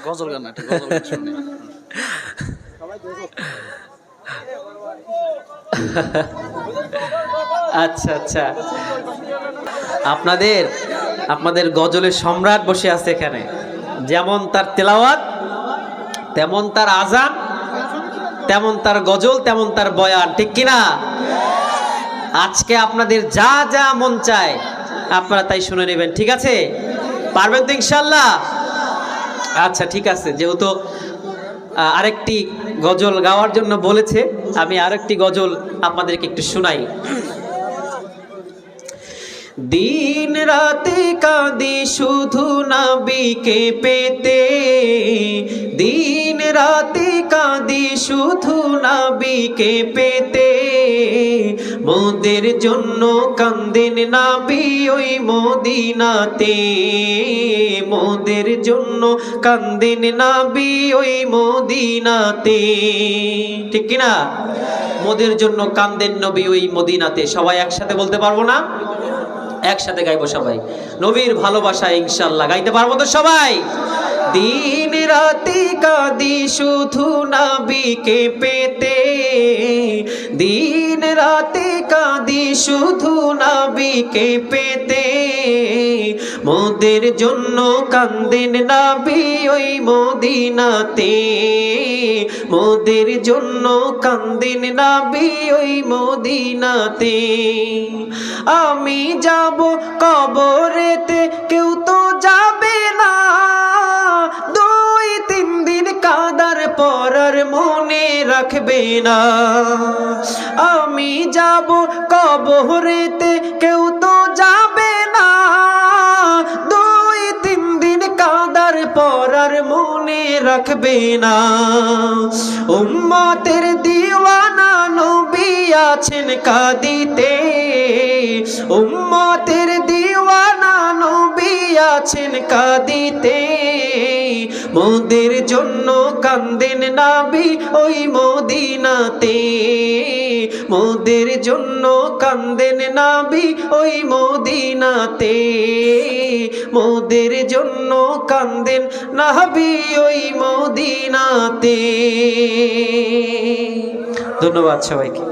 গজল গান, একটা গজল গান শুনি। আচ্ছা আচ্ছা, আপনাদের আপনাদের গজলের সম্রাট বসে আছে এখানে। যেমন তার তেলাওয়াত, তেমন তার আজান, তেমন তার গজল, তেমন তার বয়ান, ঠিক কিনা? আজকে আপনাদের যা যা মন চায় আপনারা তাই শুনে নেবেন, ঠিক আছে? পারবেন তো ইনশাল্লাহ? আচ্ছা ঠিক আছে, যেহেতু আরেকটি গজল গাওয়ার জন্য বলেছে, আমি আরেকটি গজল আপনাদেরকে একটু শোনাই। দিন রাতে কাঁদি শুধু নবীকে পেতে, দিন রাতে কাঁদি শুধু নবীকে পেতে, মোদের জন্য কান্দেন নবী ওই মদিনাতে, মোদের জন্য কান্দেন নবী ওই মদিনাতে, ঠিক কিনা? মোদের জন্য কান্দেন নবী ওই মদিনাতে। সবাই একসাথে বলতে পারবো না? একসাথে গাইবো সবাই, নবীর ভালোবাসা ইনশাআল্লাহ গাইতে পারবো তো সবাই? দিন রাতে কাঁদি শুধু নবীকে পেতে, দিন রাতে কাঁদি শুধু নবীকে পেতে, মোদের জন্য কান্দেন নবী ওই মদিনাতে, মোদের জন্য কান্দেন নবী ওই মদিনাতে। আমি যাব কবরেতে, কেউ তো যাবে না, 2-3 দিন কাঁদার পর আর মনে রাখবে না। আমি যাব কবরেতে, কেউ তো যাবে না, 2-3 দিন কাঁদার পর আর মনে রাখবে না। উম্মতের দিওয়ানা নবী আছেন কাঁদিতে, উম্মতের দিওয়ানা নবী আছেন কাঁদিতে, মোদের জন্য কান্দেন নবী ওই মদিনাতে, মোদের জন্য কান্দেন নবী ওই মদিনাতে, মোদের জন্য কান্দেন নবী ওই মদিনাতে। ধন্যবাদ সবাইকে।